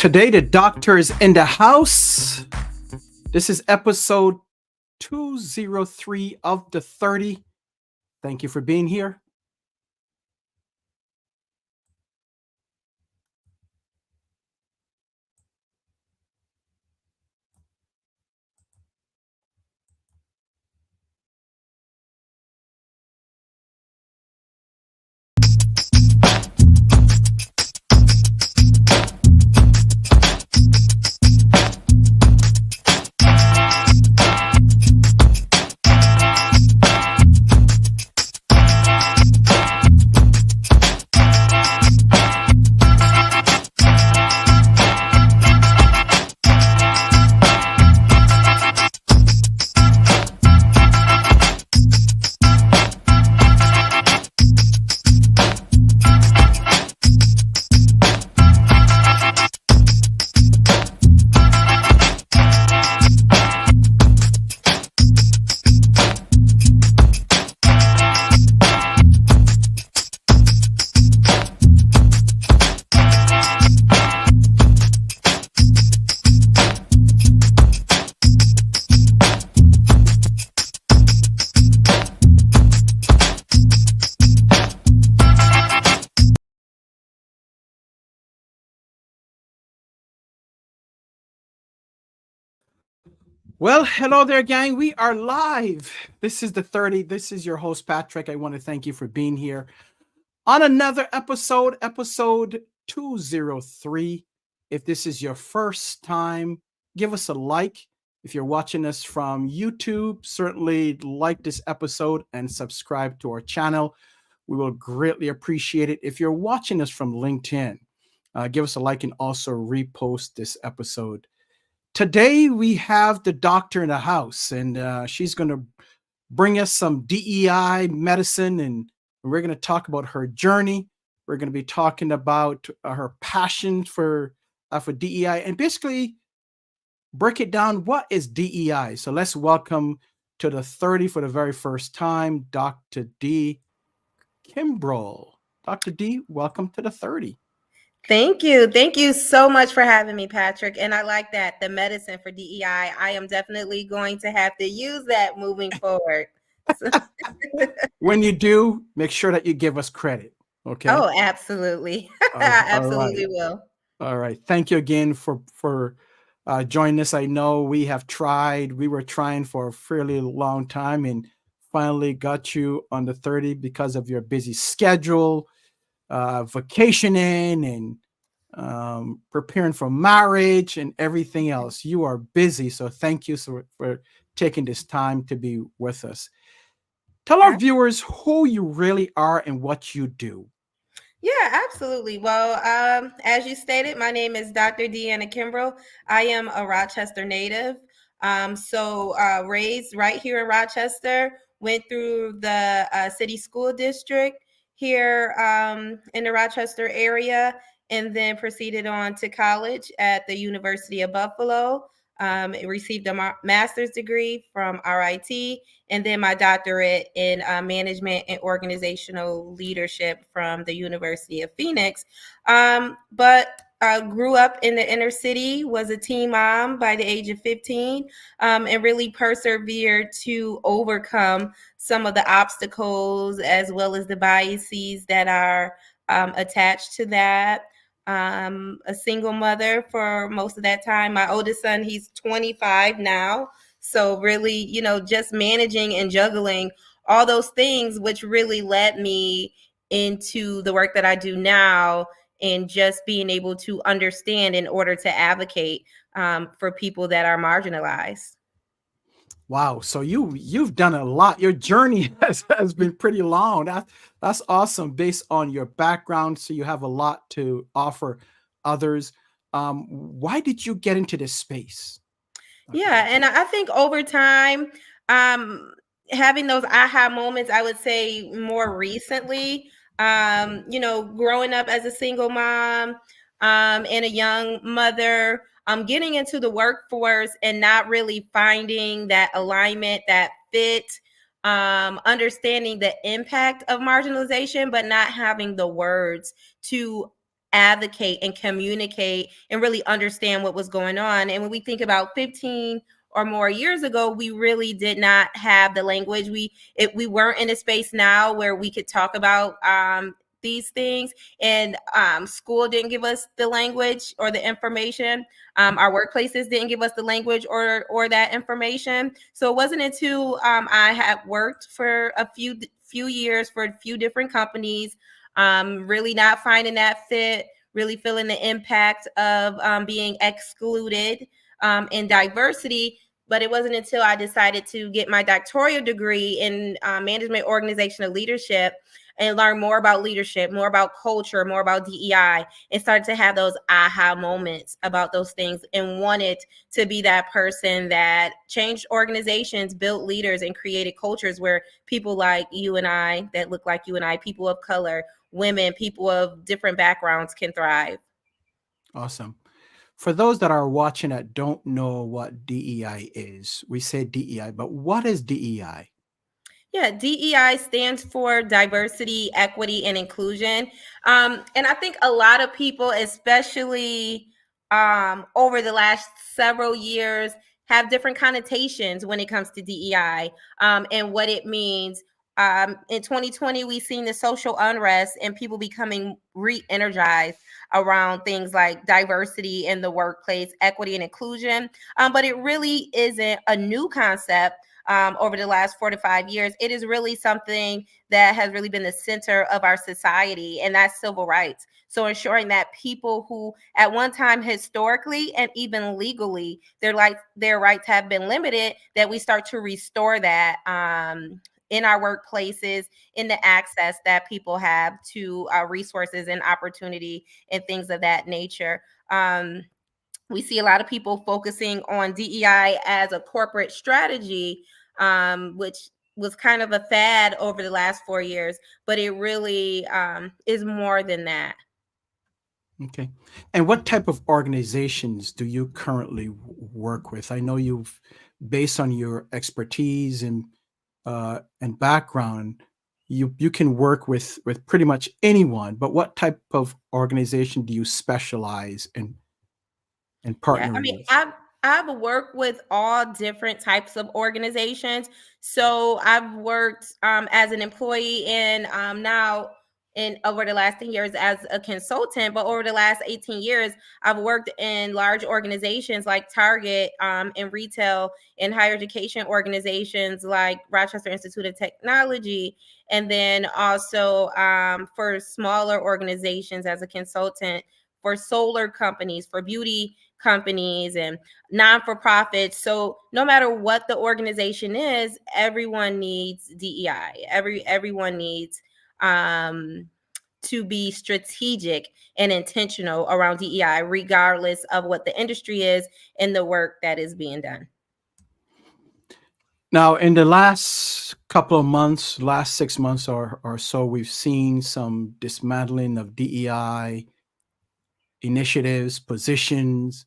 Today, the doctor is in the house. This is episode 203 of the 30. Thank you for being here. Well, hello there, gang. We are live. This is the 30. This is your host, Patrick. I want to thank you for being here on another episode 203. If this is your first time, give us a like. If you're watching us from YouTube, certainly like this episode and subscribe to our channel. We will greatly appreciate it. If you're watching us from LinkedIn, give us a like and also repost this episode. Today, we have the doctor in the house, and she's going to bring us some DEI medicine, and we're going to talk about her journey. We're going to be talking about her passion for DEI, and basically break it down. What is DEI? So let's welcome to the 30 for the very first time, Dr. D. Kimbrel. Dr. D, welcome to the 30. Thank you. Thank you so much for having me, Patrick. And I like that, the medicine for DEI. I am definitely going to have to use that moving forward. When you do, make sure that you give us credit. Okay. Oh, absolutely. Absolutely will. All right. Thank you again for joining us. I know we were trying for a fairly long time and finally got you on the 30 because of your busy schedule, vacationing and preparing for marriage and everything else. You are busy. So thank you for taking this time to be with us. Tell our viewers who you really are and what you do. Yeah, absolutely. Well, as you stated, my name is Dr. Deanna Kimbrel. I am a Rochester native. Raised right here in Rochester, went through the city school district here in the Rochester area, and then proceeded on to college at the University of Buffalo. Received a master's degree from RIT, and then my doctorate in management and organizational leadership from the University of Phoenix. But I grew up in the inner city, was a teen mom by the age of 15, and really persevered to overcome some of the obstacles as well as the biases that are attached to that. A single mother for most of that time. My oldest son, he's 25 now. So really, just managing and juggling all those things, which really led me into the work that I do now, and just being able to understand in order to advocate for people that are marginalized. Wow. So you've done a lot. Your journey has been pretty long. That's awesome based on your background. So you have a lot to offer others. Why did you get into this space? Yeah. And I think over time, having those aha moments, I would say more recently, growing up as a single mom and a young mother, getting into the workforce and not really finding that alignment, that fit, understanding the impact of marginalization, but not having the words to advocate and communicate and really understand what was going on. And when we think about 15 or more years ago, we really did not have the language. We weren't in a space now where we could talk about these things, and school didn't give us the language or the information. Our workplaces didn't give us the language or that information. So it wasn't until I had worked for a few years for a few different companies, really not finding that fit, really feeling the impact of being excluded in diversity. But it wasn't until I decided to get my doctoral degree in management organizational leadership and learn more about leadership, more about culture, more about DEI, and started to have those aha moments about those things and wanted to be that person that changed organizations, built leaders, and created cultures where people like you and I, that look like you and I, people of color, women, people of different backgrounds can thrive. Awesome. For those that are watching that don't know what DEI is, we say DEI, but what is DEI? Yeah, DEI stands for diversity, equity, and inclusion. And I think a lot of people, especially over the last several years, have different connotations when it comes to DEI and what it means. In 2020, we've seen the social unrest and people becoming re-energized around things like diversity in the workplace, equity, and inclusion. But it really isn't a new concept. Over the last 4 to 5 years, it is really something that has really been the center of our society, and that's civil rights. So ensuring that people who at one time historically and even legally their rights have been limited, that we start to restore that in our workplaces, in the access that people have to resources and opportunity and things of that nature. We see a lot of people focusing on DEI as a corporate strategy, which was kind of a fad over the last 4 years, but it really is more than that. Okay. And what type of organizations do you currently work with? I know you've, based on your expertise and background, you can work with pretty much anyone. But what type of organization do you specialize in Yeah, I partnering mean, with? I've worked with all different types of organizations. So I've worked as an employee and now in over the last 10 years as a consultant, but over the last 18 years, I've worked in large organizations like Target, in retail, in higher education organizations like Rochester Institute of Technology, and then also for smaller organizations as a consultant for solar companies, for beauty companies and non-for-profits. So no matter what the organization is, everyone needs DEI. Everyone needs to be strategic and intentional around DEI, regardless of what the industry is and the work that is being done. Now, in the last couple of months, last 6 months or so, we've seen some dismantling of DEI initiatives, positions.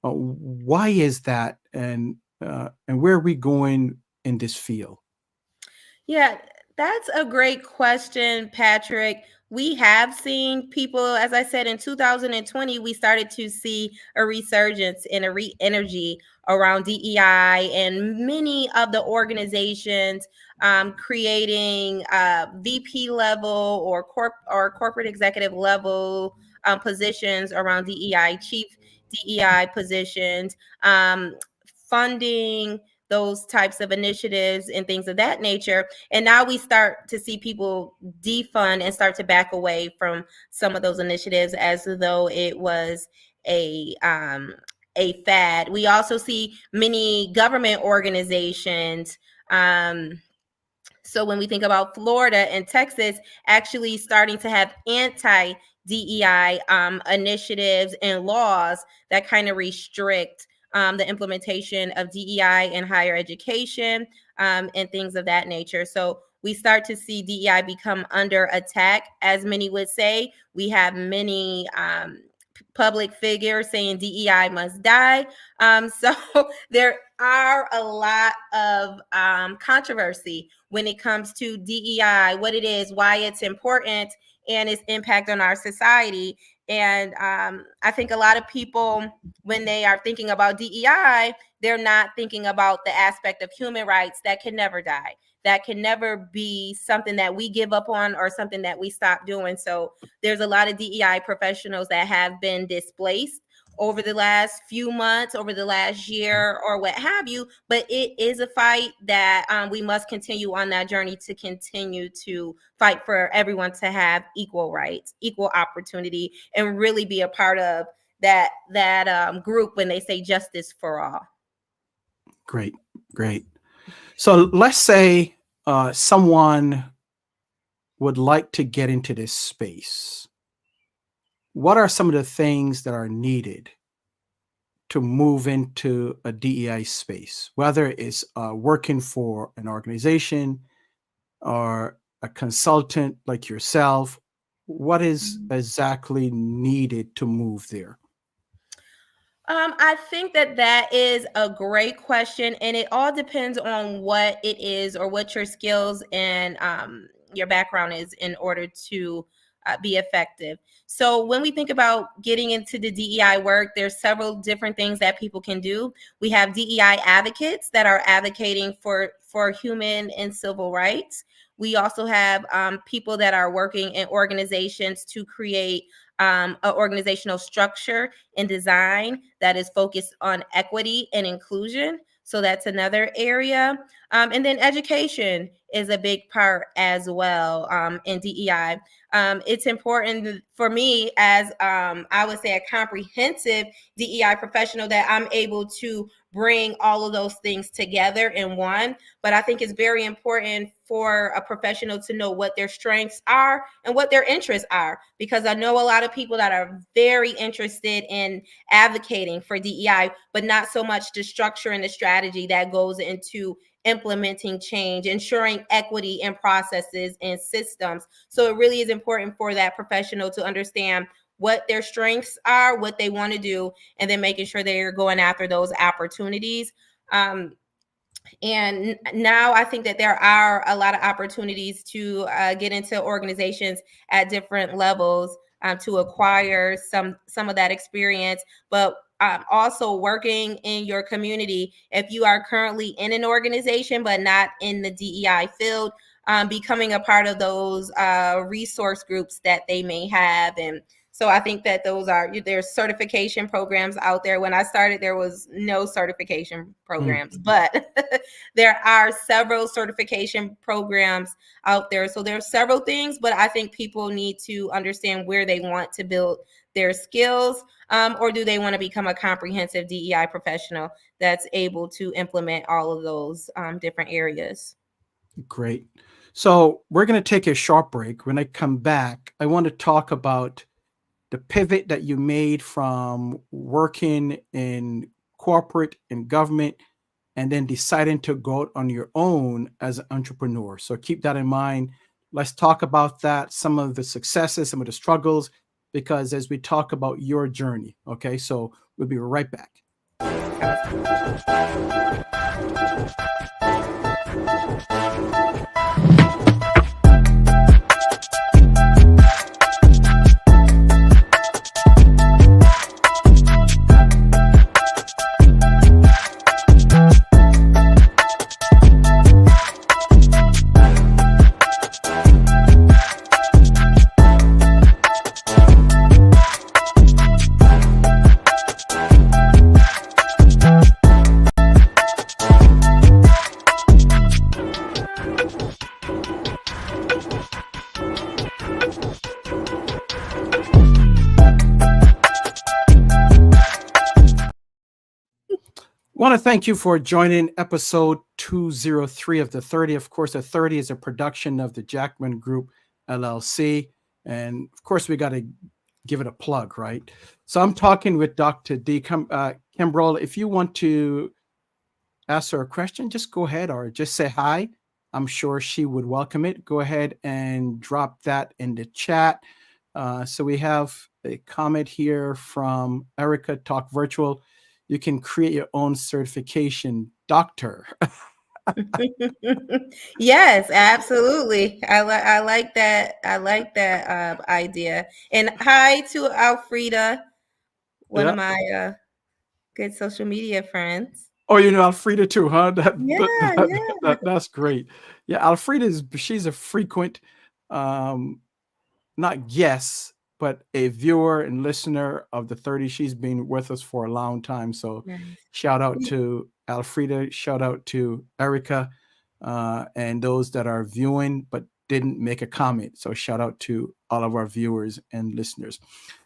Why is that, and where are we going in this field? Yeah, that's a great question, Patrick. We have seen people, as I said, in 2020, we started to see a resurgence and a re-energy around DEI and many of the organizations creating VP level or corporate executive level positions around DEI, chief DEI positions, funding those types of initiatives and things of that nature. And now we start to see people defund and start to back away from some of those initiatives as though it was a fad. We also see many government organizations. So when we think about Florida and Texas actually starting to have anti DEI initiatives and laws that kind of restrict the implementation of DEI in higher education and things of that nature. So we start to see DEI become under attack, as many would say. We have many public figures saying DEI must die. So there are a lot of controversy when it comes to DEI, what it is, why it's important, and its impact on our society. And I think a lot of people, when they are thinking about DEI, they're not thinking about the aspect of human rights that can never die, that can never be something that we give up on or something that we stop doing. So there's a lot of DEI professionals that have been displaced over the last few months, over the last year, or what have you. But it is a fight that we must continue on that journey to continue to fight for everyone to have equal rights, equal opportunity, and really be a part of that group when they say justice for all. Great, great. So let's say someone would like to get into this space. What are some of the things that are needed to move into a DEI space, whether it's working for an organization or a consultant like yourself? What is exactly needed to move there? I think that is a great question, and it all depends on what it is or what your skills and your background is in order to be effective. So when we think about getting into the DEI work, there's several different things that people can do. We have DEI advocates that are advocating for human and civil rights. We also have people that are working in organizations to create an organizational structure and design that is focused on equity and inclusion. So that's another area. And then education is a big part as well in DEI. It's important for me as I would say a comprehensive DEI professional that I'm able to bring all of those things together in one. But I think it's very important for a professional to know what their strengths are and what their interests are, because I know a lot of people that are very interested in advocating for DEI, but not so much the structure and the strategy that goes into implementing change, ensuring equity in processes and systems. So it really is important for that professional to understand what their strengths are, what they want to do, and then making sure they're going after those opportunities. And now I think that there are a lot of opportunities to get into organizations at different levels to acquire some of that experience, but also working in your community. If you are currently in an organization but not in the DEI field, becoming a part of those resource groups that they may have. And so I think that there's certification programs out there. When I started, there was no certification programs, but there are several certification programs out there. So there are several things, but I think people need to understand where they want to build their skills, or do they want to become a comprehensive DEI professional that's able to implement all of those different areas. Great. So we're going to take a short break. When I come back, I want to talk about the pivot that you made from working in corporate and government and then deciding to go out on your own as an entrepreneur. So keep that in mind. Let's talk about that, some of the successes, some of the struggles, because as we talk about your journey, okay? So we'll be right back. Want to thank you for joining episode 203 of the 30. Of course, the 30 is a production of the Jackman Group LLC. And of course, we got to give it a plug, right? So I'm talking with Dr. Kimbrel. If you want to ask her a question, just go ahead or just say hi. I'm sure she would welcome it. Go ahead and drop that in the chat. So we have a comment here from Erica Talk Virtual. You can create your own certification, doctor. Yes, absolutely. I like that. I like that idea. And hi to Alfreda, one of Yeah. my good social media friends. Oh, you know Alfreda too, huh? Yeah, yeah. That's great. Yeah, Alfreda she's a frequent, um, not guest, but a viewer and listener of the 30. She's been with us for a long time. So Nice. shout out to Alfreda, shout out to Erica, and those that are viewing but didn't make a comment. So shout out to all of our viewers and listeners.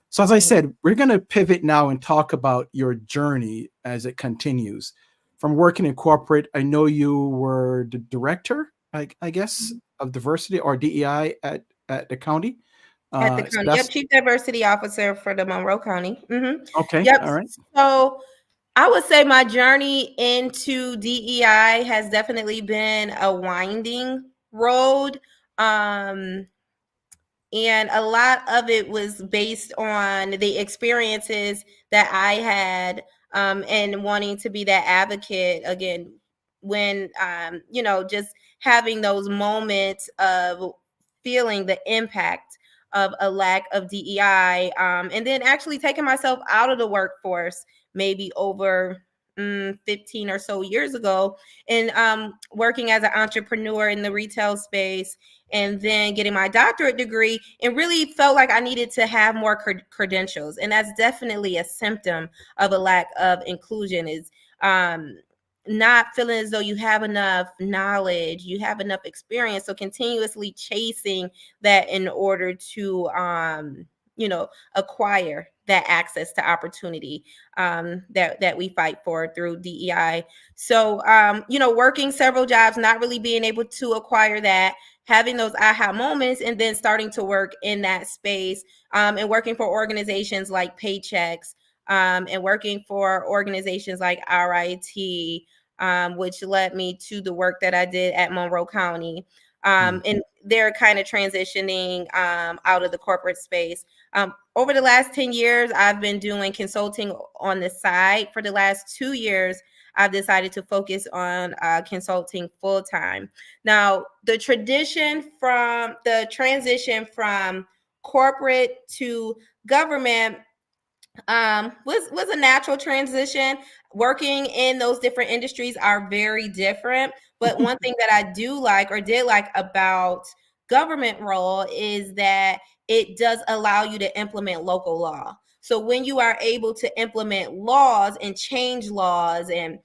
So as I said, we're going to pivot now and talk about your journey as it continues. From working in corporate, I know you were the director, I guess, of diversity or DEI at the county. At the So county. Yep, that's Chief Diversity Officer for the Monroe County. okay. Yep. All right. So I would say my journey into DEI has definitely been a winding road. Um, and a lot of it was based on the experiences that I had, and wanting to be that advocate again when just having those moments of feeling the impact of a lack of DEI, and then actually taking myself out of the workforce maybe over 15 or so years ago, and working as an entrepreneur in the retail space, and then getting my doctorate degree, and really felt like I needed to have more credentials. And that's definitely a symptom of a lack of inclusion, is um, not feeling as though you have enough knowledge, you have enough experience. So continuously chasing that in order to, acquire that access to opportunity, that we fight for through DEI. So, working several jobs, not really being able to acquire that, having those aha moments, and then starting to work in that space, and working for organizations like Paychecks, and working for organizations like RIT, which led me to the work that I did at Monroe County. Mm, And they're kind of transitioning out of the corporate space. Over the last 10 years, I've been doing consulting on the side. For the last 2 years, I've decided to focus on consulting full time. Now, the transition from corporate to government was a natural transition. Working in those different industries are very different, but one thing that I do like, or did like, about government role is that it does allow you to implement local law. So when you are able to implement laws and change laws, and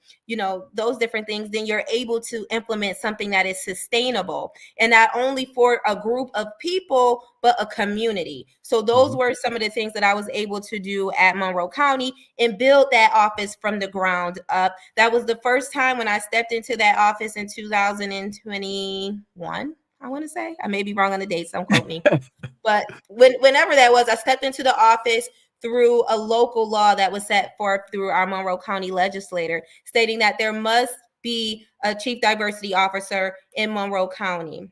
those different things, then you're able to implement something that is sustainable, and not only for a group of people, but a community. So those mhm. were some of the things that I was able to do at Monroe County, and build that office from the ground up. That was the first time when I stepped into that office in 2021. I want to say, I may be wrong on the dates, don't quote me. But whenever that was, I stepped into the office through a local law that was set forth through our Monroe County legislator, stating that there must be a chief diversity officer in Monroe County.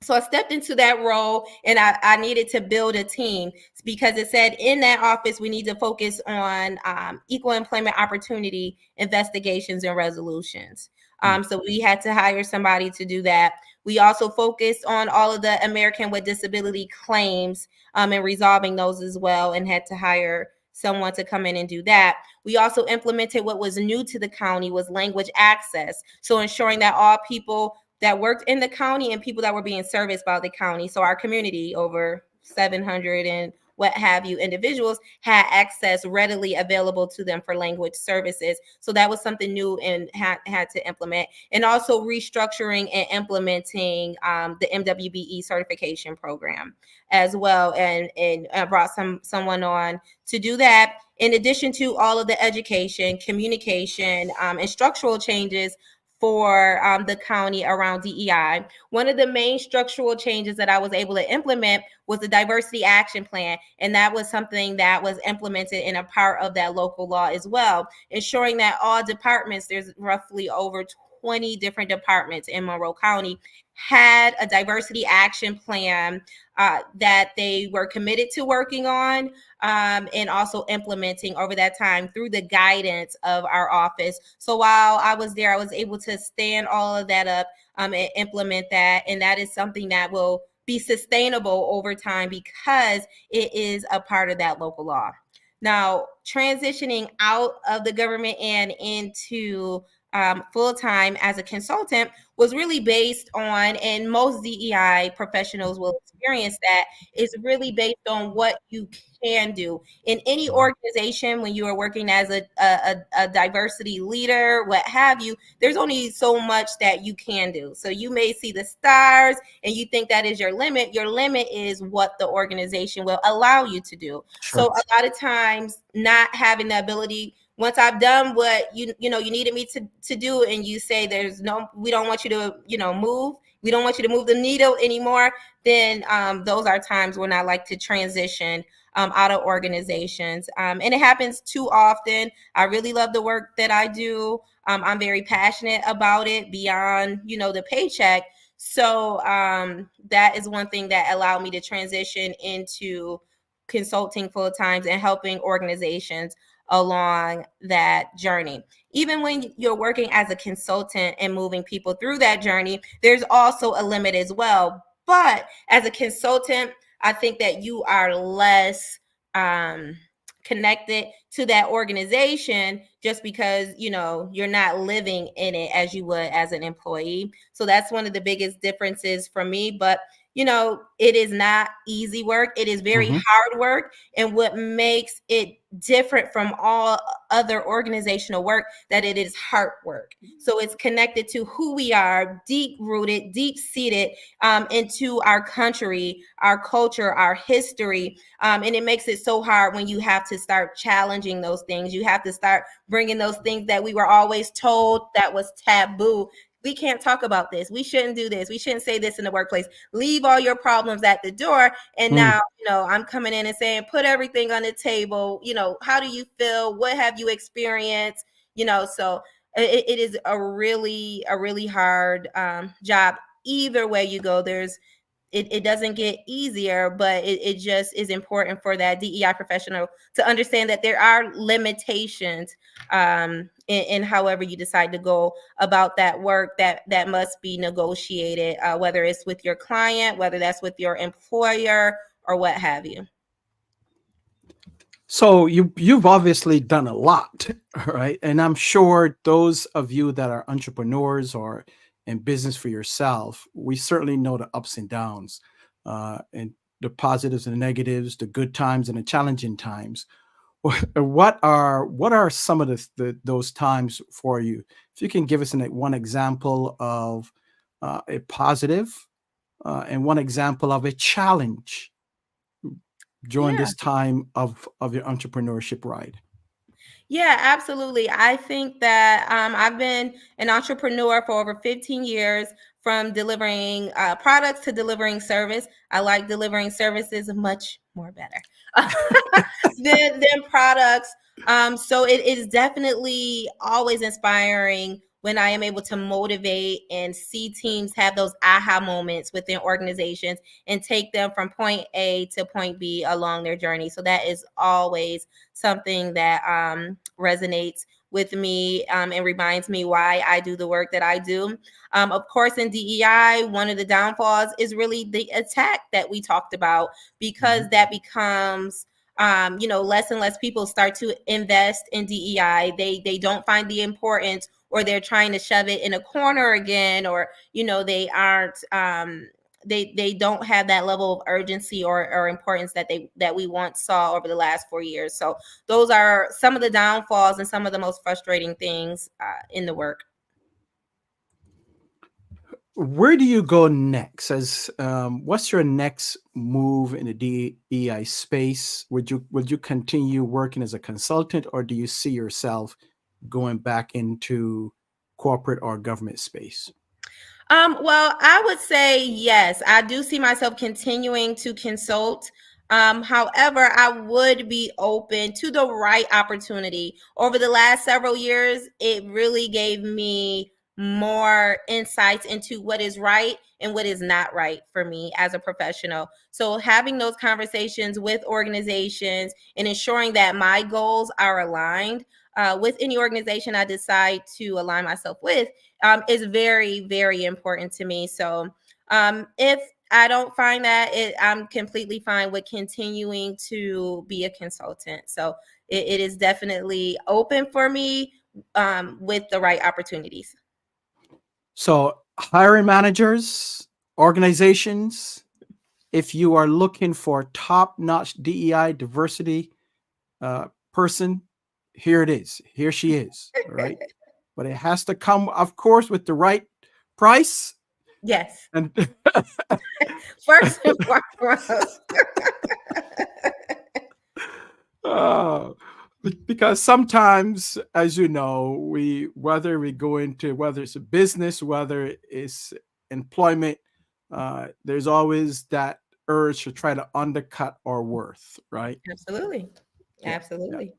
So I stepped into that role, and I needed to build a team, because it said in that office we need to focus on equal employment opportunity investigations and resolutions. Mm, So we had to hire somebody to do that. We also focused on all of the American with Disability claims, and resolving those as well, and had to hire someone to come in and do that. We also implemented what was new to the county, was language access. So ensuring that all people that worked in the county and people that were being serviced by the county, so our community, over 700 and what have you individuals, had access readily available to them for language services. So that was something new and had to implement. And also restructuring and implementing the MWBE certification program as well, and I brought someone on to do that, in addition to all of the education, communication, and structural changes for the county around DEI. One of the main structural changes that I was able to implement was the diversity action plan. And that was something that was implemented in a part of that local law as well, ensuring that all departments, there's roughly over 20 different departments in Monroe County had a diversity action plan that they were committed to working on, and also implementing over that time through the guidance of our office. So while I was there, I was able to stand all of that up, and implement that. And that is something that will be sustainable over time because it is a part of that local law. Now, transitioning out of the government and into full time as a consultant was really based on, and most DEI professionals will experience that, is really based on what you can do in any organization. When you are working as a diversity leader, what have you, there's only so much that you can do. So you may see the stars and you think that is your limit. Your limit is what the organization will allow you to do. So Sure. a lot of times, not having the ability, once I've done what you needed me to do, and you say we don't want you to move, we don't want you to move the needle anymore, then those are times when I like to transition out of organizations, and it happens too often. I really love the work that I do. I'm very passionate about it beyond the paycheck. So that is one thing that allowed me to transition into consulting full times and helping organizations along that journey. Even when you're working as a consultant and moving people through that journey, there's also a limit as well. But as a consultant, I think that you are less connected to that organization just because you're not living in it as you would as an employee. So that's one of the biggest differences for me. But it is not easy work. It is very Mhm. hard work. And what makes it different from all other organizational work, that it is heart work. So it's connected to who we are, deep rooted, deep seated into our country, our culture, our history. And it makes it so hard when you have to start challenging those things. You have to start bringing those things that we were always told that was taboo. We can't talk about this. We shouldn't do this. We shouldn't say this in the workplace. Leave all your problems at the door. And Mm. now, I'm coming in and saying, put everything on the table. How do you feel? What have you experienced? So it is a really hard job. Either way you go, it doesn't get easier, but it just is important for that DEI professional to understand that there are limitations in however you decide to go about that work that must be negotiated, whether it's with your client, whether that's with your employer, or what have you. So you've obviously done a lot, right? And I'm sure those of you that are entrepreneurs or in business for yourself, we certainly know the ups and downs, and the positives and the negatives, the good times and the challenging times. What are some of those times for you? If you can give us one example of a positive, and one example of a challenge during Yeah. this time of your entrepreneurship ride. Yeah, absolutely. I think that I've been an entrepreneur for over 15 years, from delivering products to delivering service. I like delivering services much more better than products. So it is definitely always inspiring when I am able to motivate and see teams have those aha moments within organizations and take them from point A to point B along their journey. So that is always something that resonates with me, and reminds me why I do the work that I do. Of course, in DEI, one of the downfalls is really the attack that we talked about, because Mhm. that becomes less and less people start to invest in DEI. They don't find the importance, or they're trying to shove it in a corner again, or they aren't they don't have that level of urgency or importance that we once saw over the last 4 years. So those are some of the downfalls and some of the most frustrating things in the work. Where do you go next? As what's your next move in the DEI space? Would you continue working as a consultant, or do you see yourself going back into corporate or government space? Well, I would say yes. I do see myself continuing to consult. However, I would be open to the right opportunity. Over the last several years, it really gave me more insights into what is right and what is not right for me as a professional. So having those conversations with organizations and ensuring that my goals are aligned with any organization I decide to align myself with is very, very important to me. So if I don't find that, I'm completely fine with continuing to be a consultant. So it is definitely open for me with the right opportunities. So, hiring managers, organizations, if you are looking for top-notch DEI diversity person, here it is. Here she is. All right. But it has to come, of course, with the right price. Yes. And First and foremost. uh, because sometimes, as you know, whether we go into whether it's a business, whether it's employment, there's always that urge to try to undercut our worth, right? Absolutely. Yeah, yeah. Absolutely.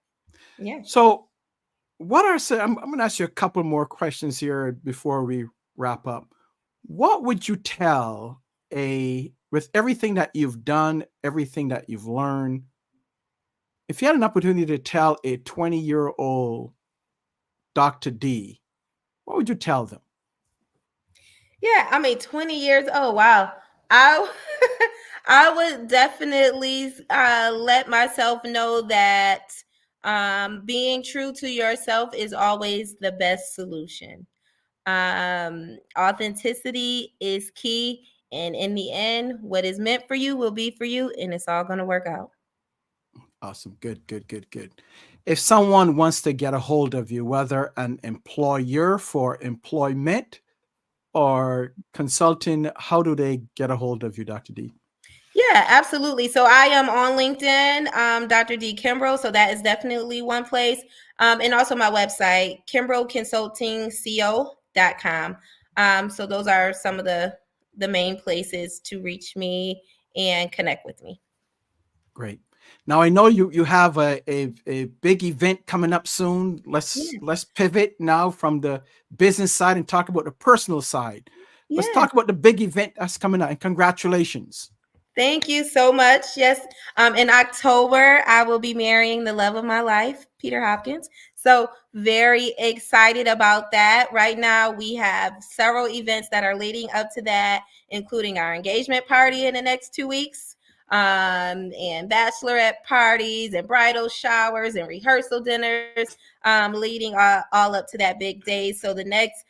Yeah. So, what are some? I'm going to ask you a couple more questions here before we wrap up. What would you tell with everything that you've done, everything that you've learned, if you had an opportunity to tell a 20-year-old Dr. D, what would you tell them? Yeah, I mean 20 years. Oh wow. I I would definitely let myself know that being true to yourself is always the best solution. Authenticity is key, and in the end, what is meant for you will be for you, and it's all going to work out. Awesome. Good, good, good, good. If someone wants to get a hold of you, whether an employer for employment or consulting, how do they get a hold of you, Dr. D? Yeah, absolutely. So I am on LinkedIn, Dr. D Kimbrel. So that is definitely one place. And also my website, kimbrelconsultingco.com. So those are some of the main places to reach me and connect with me. Great. Now I know you have a big event coming up soon. Yeah. Let's pivot now from the business side and talk about the personal side. Let's Yeah. talk about the big event that's coming up, and congratulations. Thank you so much. Yes, in October, I will be marrying the love of my life, Peter Hopkins. So, very excited about that. Right now, we have several events that are leading up to that, including our engagement party in the next 2 weeks, and bachelorette parties, and bridal showers, and rehearsal dinners, leading all up to that big day. So, the next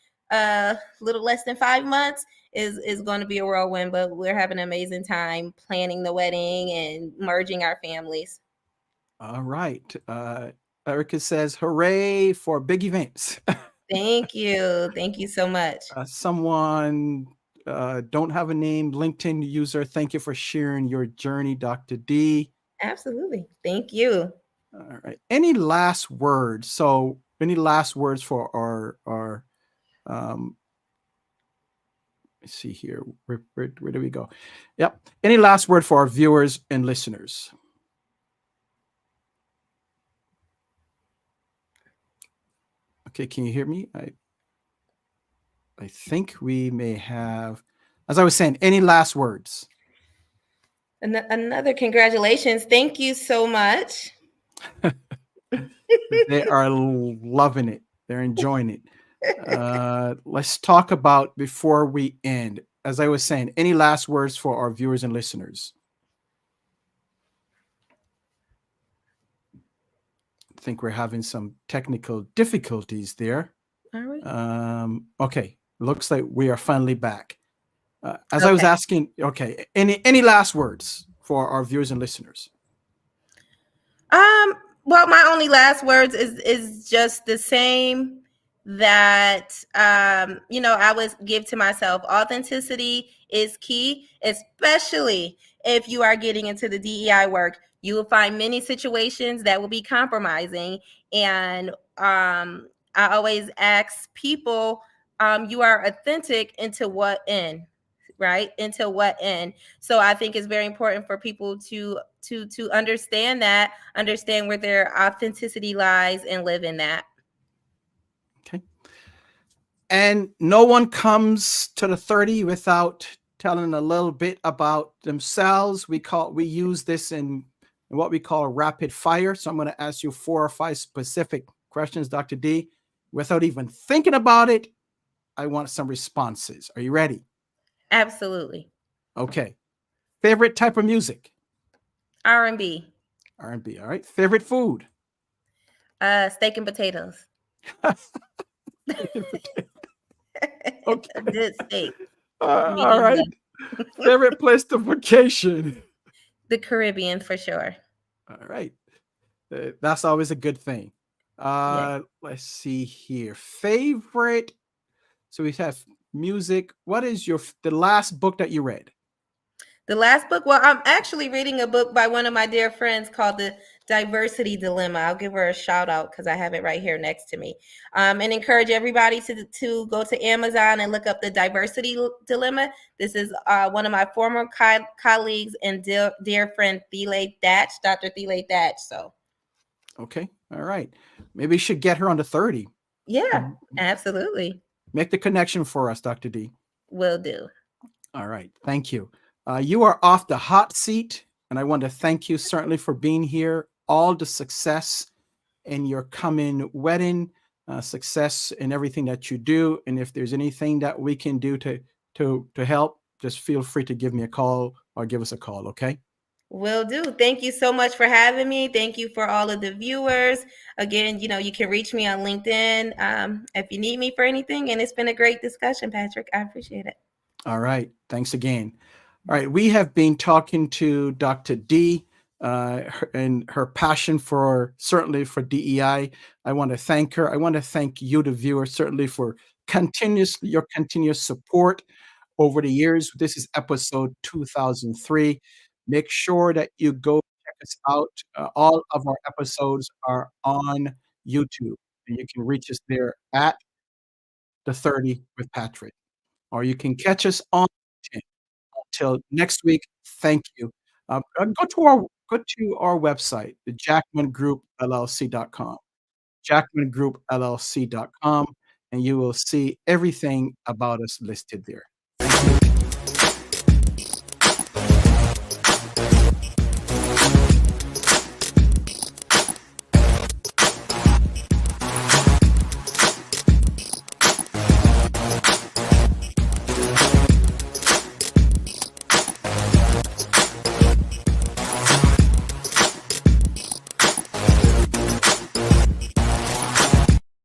little less than 5 months is going to be a whirlwind, but we're having an amazing time planning the wedding and merging our families. All right. Erica says, hooray for big events. Thank you. Thank you so much. Someone don't have a name, LinkedIn user. Thank you for sharing your journey, Dr. D. Absolutely. Thank you. All right. Any last words? So, any last words for our let's see here. Where do we go? Yep. Any last word for our viewers and listeners? Okay, can you hear me? I think we may have, as I was saying, any last words? Another congratulations. Thank you so much. They are loving it. They're enjoying it. Let's talk about before we end. As I was saying, any last words for our viewers and listeners? I think we're having some technical difficulties there. All right. Okay, looks like we are finally back. As I was Okay. asking, okay, any last words for our viewers and listeners? Um, well, my only last words is just the same that I would give to myself. Authenticity is key, especially if you are getting into the DEI work. You will find many situations that will be compromising. And I always ask people, you are authentic into what end? Right, into what end? So I think it's very important for people to understand that, understand where their authenticity lies, and live in that. Okay. And no one comes to the 30 without telling a little bit about themselves. We use this in what we call rapid fire. So I'm going to ask you 4 or 5 specific questions, Dr. D. Without even thinking about it, I want some responses. Are you ready? Absolutely. Okay. Favorite type of music? R&B. R&B. All right. Favorite food? Steak and potatoes. A Okay. good steak, All medium right. well. Favorite place to vacation? The Caribbean for sure. All right. That's always a good thing. Yes. Let's see here. Favorite. So we have music. What is the last book that you read? The last book, well, I'm actually reading a book by one of my dear friends called The Diversity Dilemma. I'll give her a shout out because I have it right here next to me. And encourage everybody to go to Amazon and look up The Diversity Dilemma. This is one of my former colleagues and dear friend, Dr. Thiele Thatch. So, Okay. All right. Maybe you should get her on the 30. yeah, absolutely. Make the connection for us, Dr. D. Will do. All right. Thank you. You are off the hot seat, and I want to thank you certainly for being here. All the success in your coming wedding, success in everything that you do. And if there's anything that we can do to help, just feel free to give me a call or give us a call. Okay. Will do. Thank you so much for having me. Thank you for all of the viewers. Again, you can reach me on LinkedIn if you need me for anything. And it's been a great discussion, Patrick. I appreciate it. All right. Thanks again. All right. We have been talking to Dr. D and her passion certainly for DEI. I want to thank her. I want to thank you, the viewer, certainly for your continuous support over the years. This is episode 2003. Make sure that you go check us out. All of our episodes are on YouTube, and you can reach us there at the 30 with Patrick, or you can catch us on. Until next week, thank you. Go to our website, the jackmangroupllc.com, jackmangroupllc.com, and you will see everything about us listed there.